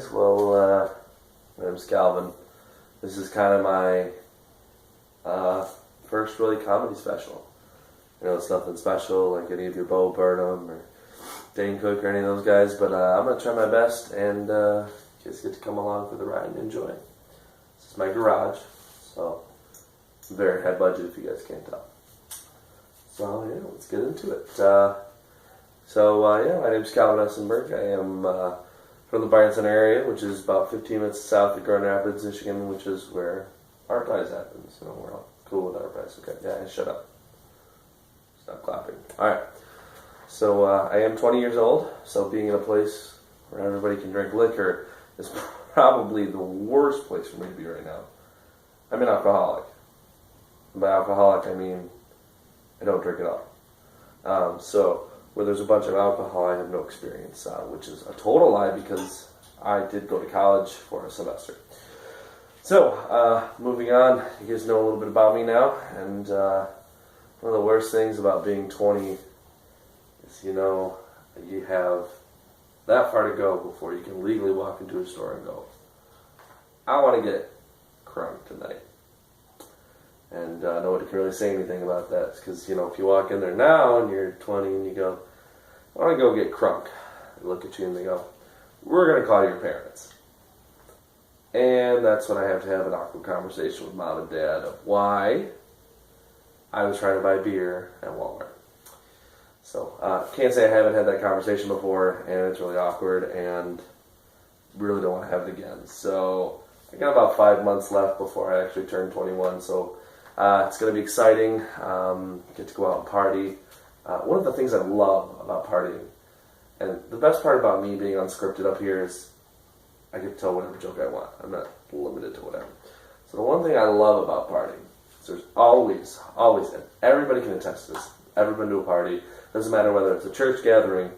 Well, my name's Calvin. This is kind of my first really comedy special. It's nothing special like any of your Bo Burnham or Dane Cook or any of those guys, but I'm going to try my best and you guys get to come along for the ride and enjoy. This is my garage, so very high budget if you guys can't tell. So, yeah, let's get into it. My name's Calvin Essenberg. I am from the Byron Center area, which is about 15 minutes south of Grand Rapids, Michigan, which is where our prize happens. We're all cool with our prize. Okay, yeah, shut up. Stop clapping. Alright. So, I am 20 years old, so being in a place where everybody can drink liquor is probably the worst place for me to be right now. I'm an alcoholic. And by alcoholic, I mean I don't drink at all. So, where there's a bunch of alcohol, I have no experience, which is a total lie because I did go to college for a semester. So, moving on, you guys know a little bit about me now, and one of the worst things about being 20 is, you have that far to go before you can legally walk into a store and go, I want to get crunk tonight. And nobody can really say anything about that because, if you walk in there now and you're 20 and you go, I want to go get crunk, they look at you and they go, we're going to call your parents. And that's when I have to have an awkward conversation with mom and dad of why I was trying to buy beer at Walmart. So, can't say I haven't had that conversation before, and it's really awkward, and really don't want to have it again. So, I got about 5 months left before I actually turn 21, so it's going to be exciting. Get to go out and party. One of the things I love about partying, and the best part about me being unscripted up here is I get to tell whatever joke I want. I'm not limited to whatever. So the one thing I love about partying is there's always, and everybody can attest to this, ever been to a party, doesn't matter whether it's a church gathering,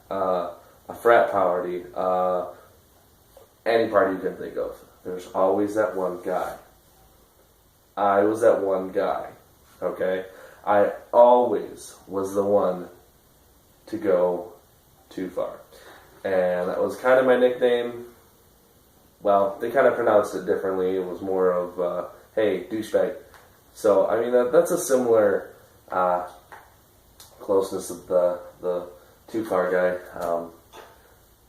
a frat party, any party you can think of, there's always that one guy. I was that one guy, okay? I always was the one to go too far. And that was kind of my nickname. Well, they kind of pronounced it differently. It was more of, hey, douchebag. So, that's a similar closeness of the too far guy.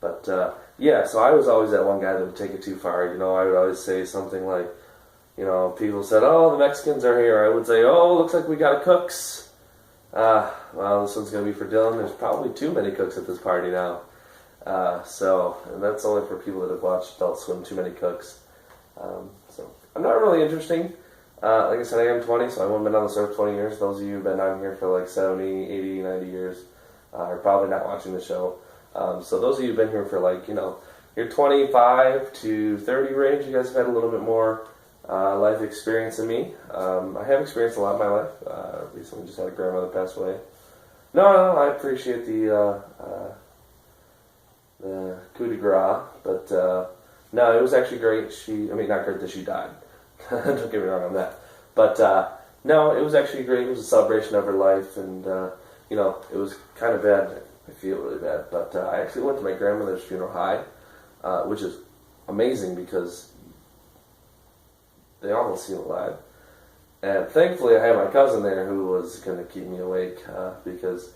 So I was always that one guy that would take it too far. I would always say something like, people said, oh, the Mexicans are here. I would say, oh, looks like we got a cooks. Well, this one's going to be for Dylan. There's probably too many cooks at this party now. And that's only for people that have watched Adult Swim, Too Many Cooks. So I'm not really interesting. Like I said, I am 20, so I haven't been on this earth 20 years. Those of you who've been on here for like 70, 80, 90 years are probably not watching the show. So those of you who've been here for your 25 to 30 range, you guys have had a little bit more life experience than me. I have experienced a lot in my life. Recently just had a grandmother pass away. No, I appreciate the coup de grace, but no, it was actually great. Not great that she died. Don't get me wrong on that. But no, it was actually great. It was a celebration of her life, and it was kind of bad. I feel really bad, but I actually went to my grandmother's funeral high, which is amazing because they almost seem alive. And thankfully I had my cousin there who was going to keep me awake because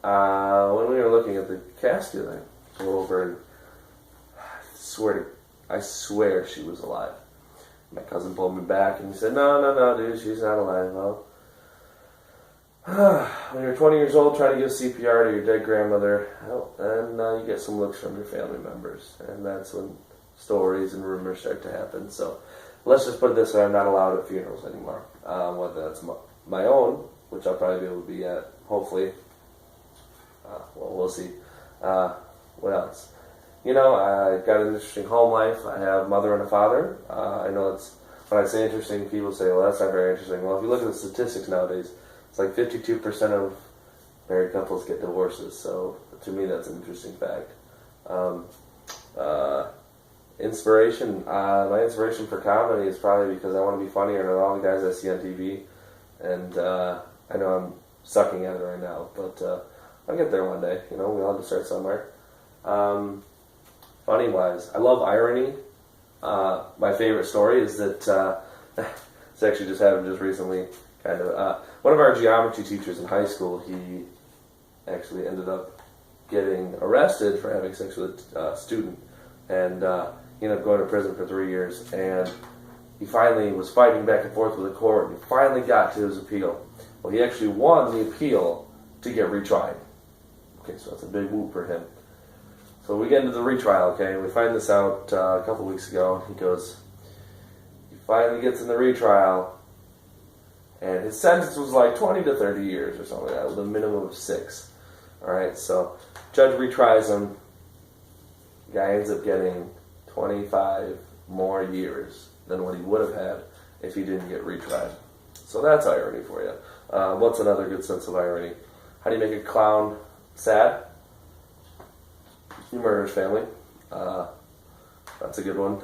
when we were looking at the casket, I went over and I swear she was alive. My cousin pulled me back and he said, no, dude, she's not alive. Well, when you're 20 years old trying to give CPR to your dead grandmother, then you get some looks from your family members. And that's when stories and rumors start to happen. So let's just put it this way, I'm not allowed at funerals anymore. Whether that's my own, which I'll probably be able to be at, hopefully. We'll see. What else? I got an interesting home life. I have a mother and a father. I know it's, when I say interesting, people say, well, that's not very interesting. Well, if you look at the statistics nowadays, it's like 52% of married couples get divorces. So to me, that's an interesting fact. Inspiration. My inspiration for comedy is probably because I want to be funnier than all the guys I see on TV. And I know I'm sucking at it right now, but I'll get there one day. We all have to start somewhere. funny wise, I love irony. My favorite story is that it's actually just happened just recently. Kind of one of our geometry teachers in high school. He actually ended up getting arrested for having sex with a student, and he ended up going to prison for 3 years. And he finally was fighting back and forth with the court, and he finally got to his appeal. Well, he actually won the appeal to get retried. Okay, so that's a big whoop for him. So we get into the retrial, okay, and we find this out a couple weeks ago. He goes, he finally gets in the retrial, and his sentence was like 20 to 30 years or something like that, with a minimum of 6. Alright, so judge retries him. Guy ends up getting 25 more years than what he would have had if he didn't get retried. So that's irony for you. What's another good sense of irony? How do you make a clown sad? You murder his family. That's a good one.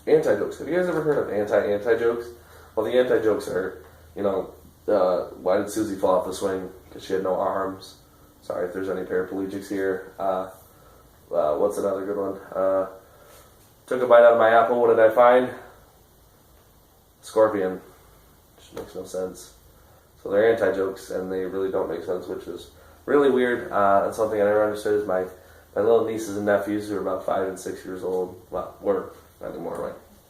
Anti-jokes. Have you guys ever heard of anti-jokes? Well, the anti-jokes are, why did Susie fall off the swing? Because she had no arms. Sorry if there's any paraplegics here. What's another good one? Took a bite out of my apple. What did I find? Scorpion. Which makes no sense. So they're anti-jokes, and they really don't make sense, which is really weird. And something I never understood is my little nieces and nephews, who are about 5 and 6 years old. Well, were not anymore.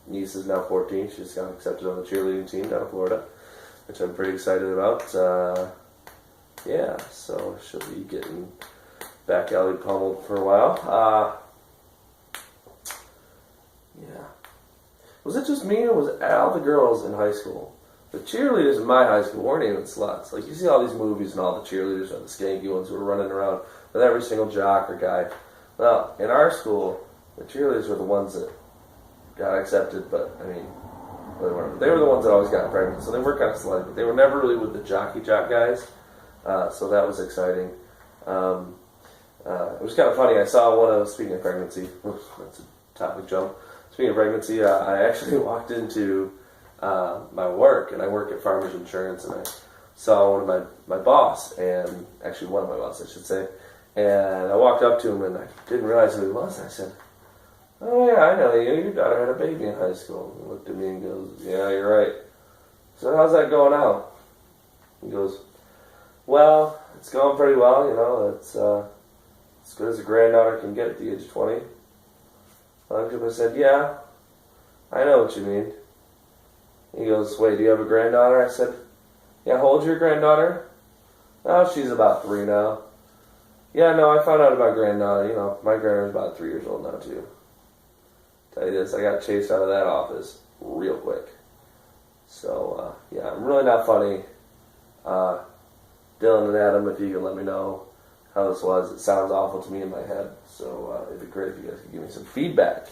My niece is now 14. She's got accepted on the cheerleading team down in Florida, which I'm pretty excited about. Yeah, so she'll be getting back alley pummeled for a while. Yeah. Was it just me, or was it all the girls in high school? The cheerleaders in my high school weren't even sluts. Like, you see all these movies and all the cheerleaders are the skanky ones who are running around with every single jock or guy. Well, in our school, the cheerleaders were the ones that got accepted, but, I mean, they were the ones that always got pregnant, so they were kind of slutty, but they were never really with the jock guys. So that was exciting. It was kind of funny. I saw one of, speaking of pregnancy, that's a topic jump. Speaking of pregnancy, I actually walked into my work, and I work at Farmers Insurance, and I saw one of my boss, and actually one of my bosses, I should say, and I walked up to him, and I didn't realize who he was, and I said, "Oh yeah, I know you. Your daughter had a baby in high school." He looked at me and goes, "Yeah, you're right." So how's that going out? He goes, "Well, it's going pretty well. It's as good as a granddaughter can get at the age of 20. I looked at him and said, "Yeah, I know what you mean." He goes, "Wait, do you have a granddaughter?" I said, "Yeah, how old's your granddaughter?" "Oh, she's about 3 now." "Yeah, no, I found out about granddaughter. My granddaughter's about 3 years old now, too." Tell you this, I got chased out of that office real quick. So, yeah, I'm really not funny. Dylan and Adam, if you can let me know how this was. It sounds awful to me in my head, so it'd be great if you guys could give me some feedback.